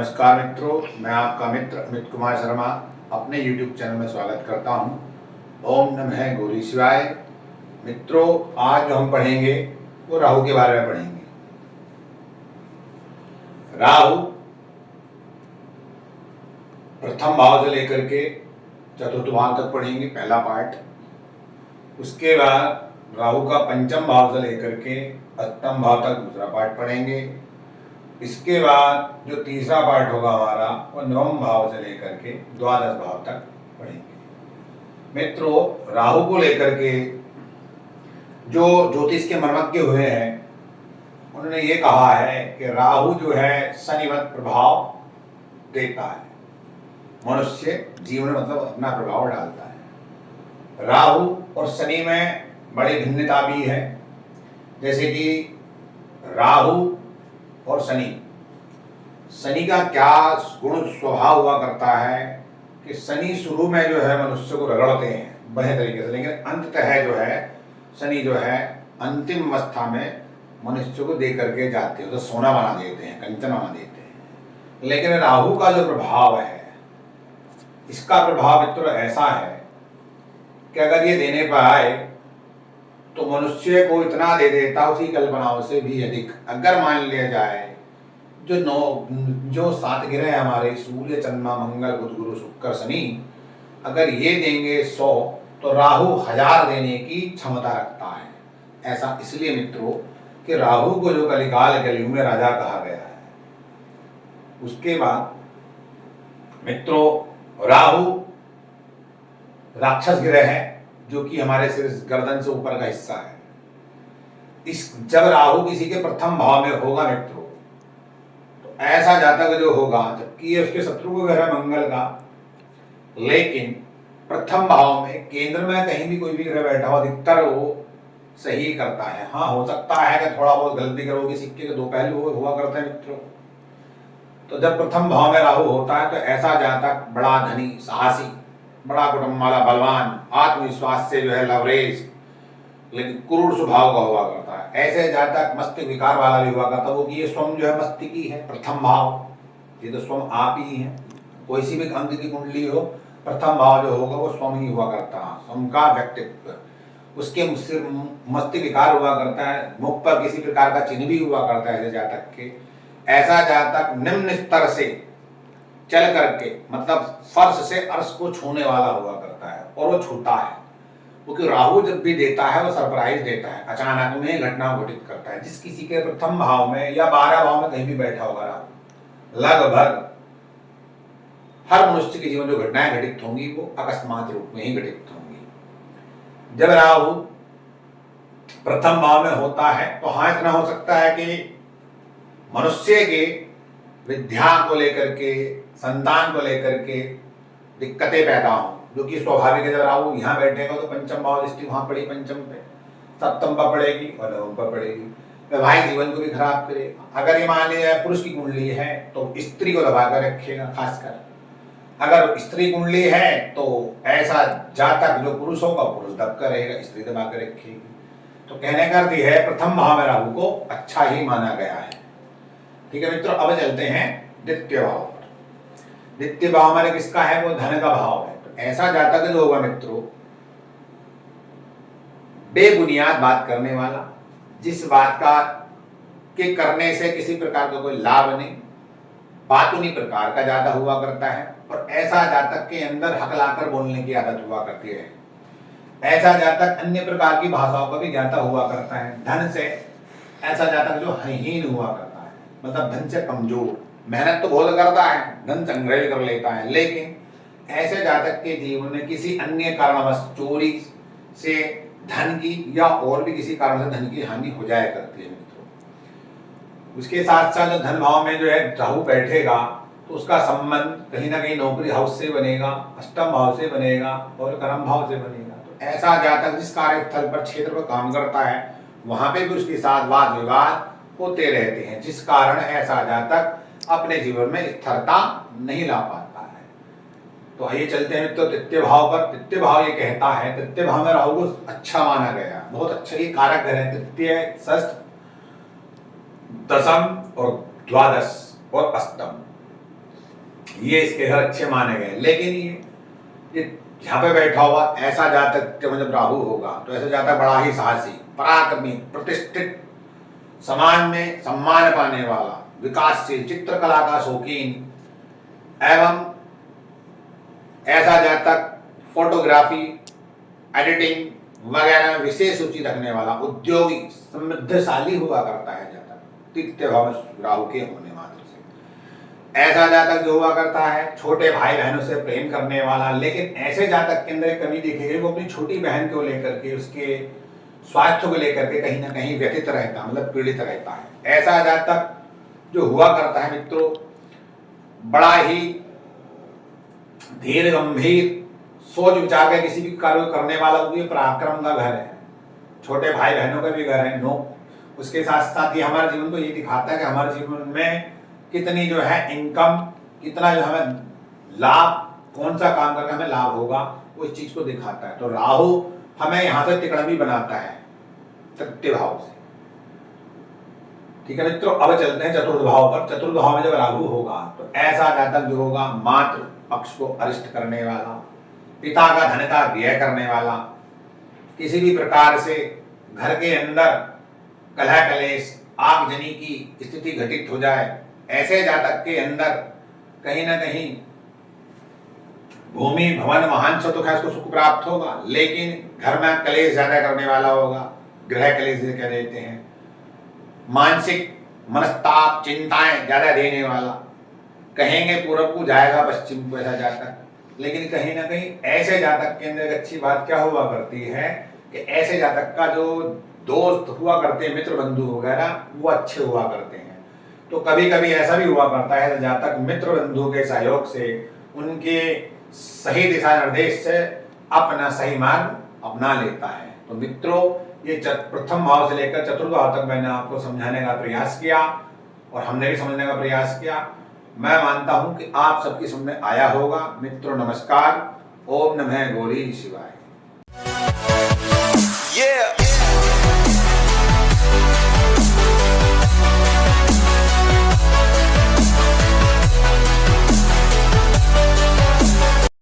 नमस्कार मित्रों, मैं आपका मित्र अमित कुमार शर्मा अपने YouTube चैनल में स्वागत करता हूं। ओम नमः गौरी शिवाय। मित्रों, आज जो हम पढ़ेंगे वो राहु के बारे में पढ़ेंगे। राहु प्रथम भाव से लेकर के चतुर्थ भाव तक पढ़ेंगे, पहला पार्ट। उसके बाद राहु का पंचम भाव से लेकर के अष्टम भाव तक दूसरा पार्ट पढ़ेंगे। इसके बाद जो तीसरा पार्ट होगा हमारा वो नवम भाव से लेकर के द्वादश भाव तक पढ़ेंगे। मित्रों, राहु को लेकर के जो ज्योतिष के मर्मज्ञ हुए हैं उन्होंने ये कहा है कि राहु जो है शनिवत प्रभाव देता है, मनुष्य जीवन में मतलब अपना प्रभाव डालता है। राहु और शनि में बड़ी भिन्नता भी है। जैसे कि राहु और शनि का क्या गुण स्वभाव हुआ करता है कि शनि शुरू में जो है मनुष्य को रगड़ते हैं बढ़िया तरीके से, लेकिन अंततः जो है शनि जो है अंतिम अवस्था में मनुष्य को दे करके जाते हैं, तो सोना बना देते हैं, कंचन बना देते हैं। लेकिन राहु का जो प्रभाव है, इसका प्रभाव मित्रों ऐसा है कि अगर ये देने पर आए तो मनुष्य को इतना दे देता उसकी कल्पनाओं से भी अधिक। अगर मान लिया जाए जो 7 ग्रह है हमारे, सूर्य चंद्रमा मंगल बुध गुरु शुक्र शनि, अगर ये देंगे 100 तो राहु 1000 देने की क्षमता रखता है। ऐसा इसलिए मित्रों कि राहु को जो कलिकाल कलयुग में राजा कहा गया है। उसके बाद मित्रों, राहु राक्षस ग्रह है जो कि हमारे सिर गर्दन से ऊपर का हिस्सा है। जब राहु किसी के प्रथम भाव में होगा मित्रों, तो ऐसा जातक जो होगा, जबकि ये उसके शत्रु को ग्रह मंगल का, लेकिन प्रथम भाव में केंद्र में कहीं भी कोई भी ग्रह बैठा हो, अधिकतर वो सही करता है। हाँ, हो सकता है कि थोड़ा बहुत गलती करोगे, सिक्के के दो पहलू हुआ करते हैं मित्रों। तो जब प्रथम भाव में राहु होता है तो ऐसा जातक बड़ा धनी, साहसी, बड़ा कुटुंब वाला, बलवान, आत्मविश्वास से जो है लवरेज, लेकिन क्रूर स्वभाव का हुआ करता है। ऐसे जातक मस्तिष्क विकार वाला भी हुआ करता है। वो कि ये स्वयं जो है मस्तिष्की है, प्रथम भाव, ये तो स्वयं आप ही है। कोई सी भी अंग की कुंडली हो, प्रथम भाव जो होगा वो स्वयं ही हुआ करता है, स्वयं का व्यक्तित्व। उसके मस्तिष्क विकार हुआ करता है, मुख पर किसी प्रकार का चिन्ह भी हुआ करता है ऐसे जातक के। ऐसा जातक निम्न स्तर से चल करके मतलब फर्श से अर्श को छूने वाला हुआ करता है, और वो छूता है, क्योंकि राहु जब भी देता है वो सरप्राइज देता है, अचानक में घटना घटित करता है। जिस किसी के प्रथम भाव में या 12 भाव में कहीं भी बैठा होगा राहु, लगभग हर मनुष्य के जीवन जो घटनाएं घटित होंगी वो अकस्मात रूप में ही घटित होंगी। जब राहु प्रथम भाव में होता है तो हाँ, इतना हो सकता है कि मनुष्य के विद्या को लेकर के, संतान को लेकर के दिक्कतें पैदा हो, जो कि स्वाभाविक है। जब राहु यहाँ बैठेगा तो पंचम भाव दृष्टि वहां पड़ी, पंचम पे, सप्तम पर पड़ेगी और नवम पर पड़ेगी, वैवाहिक जीवन को भी खराब करेगा। अगर ये मान लिया पुरुष की कुंडली है तो स्त्री को दबा कर रखेगा। खासकर अगर स्त्री कुंडली है तो ऐसा जातक जो पुरुष होगा, पुरुष दब कर रहेगा, स्त्री दबा कर रखेगी। तो कहने का अर्थ है प्रथम भाव में राहु को अच्छा ही माना गया है। ठीक है मित्रों, अब चलते हैं द्वितीय भाव पर। द्वितीय भाव हमारे किसका है? वो धन का भाव है। तो ऐसा जातक जो होगा मित्रों, बेबुनियाद बात करने वाला, जिस बात का के करने से किसी प्रकार का कोई लाभ नहीं, बातूनी प्रकार का ज्यादा हुआ करता है। और ऐसा जातक के अंदर हक लाकर बोलने की आदत हुआ करती है। ऐसा जातक अन्य प्रकार की भाषाओं का भी ज्ञाता हुआ करता है। धन से ऐसा जातक जो हीन हुआ करता है, मतलब धन से कमजोर, मेहनत तो बहुत करता है, धन संग्रह कर लेता है, लेकिन ऐसे जातक के जीवन में किसी अन्य कारणवश चोरी से धन की या और भी किसी कारण से धन की हानि हो जाया करती है मित्रों। उसके साथ साथ जो धन भाव में जो है राहु बैठेगा तो उसका संबंध कहीं ना कहीं नौकरी हाउस से बनेगा, अष्टम भाव से बनेगा और कर्म भाव से बनेगा। तो ऐसा जातक जिस कार्यस्थल पर, क्षेत्र पर काम करता है, वहां पे भी उसके साथ वाद विवाद होते रहते हैं, जिस कारण ऐसा जातक अपने जीवन में स्थिरता नहीं ला पाता है। तो आइए चलते हैं मित्रों तृतीय भाव पर। तृतीय भाव ये कहता है, तृतीय भाव में राहु को अच्छा माना गया, बहुत अच्छा ये कारक ग्रह है। तृतीय, षष्ठ, दशम और द्वादश और अष्टम, ये इसके घर अच्छे माने गए। लेकिन ये यहाँ पे बैठा हुआ ऐसा जातक जब राहु होगा तो ऐसा जातक बड़ा ही साहसी, पराक्रमी, प्रतिष्ठित, समाज में सम्मान पाने वाला, विकासशील, चित्रकला का शौकीन एवं ऐसा जातक फोटोग्राफी, एडिटिंग वगैरह विशेष रुचि रखने वाला, उद्योगी, समृद्धशाली हुआ करता है जातक तृतीय भाव में राहु के होने मात्र से। ऐसा जातक जो हुआ करता है छोटे भाई बहनों से प्रेम करने वाला, लेकिन ऐसे जातक के अंदर एक कमी देखी गई, वो अपनी छोटी बहन को लेकर के, उसके स्वास्थ्य को लेकर के कहीं ना कहीं व्यथित रहता, मतलब पीड़ित रहता है। ऐसा जातक जो हुआ करता है मित्रों, बड़ा ही धीर गंभीर सोच विचार के किसी भी कार्य करने वाला, ये पराक्रम का घर है, छोटे भाई बहनों का भी घर है। नो, उसके साथ साथ ये हमारे जीवन को ये दिखाता है कि हमारे जीवन में कितनी जो है इनकम, कितना जो हमें लाभ, कौन सा काम करके हमें लाभ होगा, वो इस चीज को दिखाता है। तो राहु हमें यहाँ से तिकड़मी बनाता है तृतीय भाव से। ठीक है मित्रों, अब चलते हैं चतुर्थ भाव पर। चतुर्थ भाव में जब राहु होगा तो ऐसा जातक जो होगा मातृ पक्ष को अरिष्ट करने वाला, पिता का धन का व्यय करने वाला, किसी भी प्रकार से घर के अंदर कलह कलेश, आगजनी की स्थिति घटित हो जाए, ऐसे जातक के अंदर कहीं ना कहीं भूमि भवन वाहन से तो खैर उसको सुख प्राप्त होगा, लेकिन घर में कलेश ज्यादा करने वाला होगा, गृह कलेश कह देते हैं, मानसिक मनस्ताप, चिंताएं ज्यादा देने वाला, कहेंगे पूर्व को जाएगा पश्चिम को, ऐसा जातक। लेकिन कहीं ना कहीं ऐसे जातक के अंदर अच्छी बात क्या हुआ करती है कि ऐसे जातक का जो दोस्त हुआ करते हैं, मित्र बंधु वगैरह, वो अच्छे हुआ करते हैं। तो कभी कभी ऐसा भी हुआ करता है जातक मित्र बंधु के सहयोग से, उनके सही दिशा निर्देश से अपना सही मार्ग अपना लेता है। तो मित्रों, ये प्रथम भाव से लेकर चतुर्थ भाव तक मैंने आपको समझाने का प्रयास किया और हमने भी समझने का प्रयास किया। मैं मानता हूं कि आप सबकी समझ में आया होगा। मित्रों नमस्कार, ओम नमः गौरी शिवाय।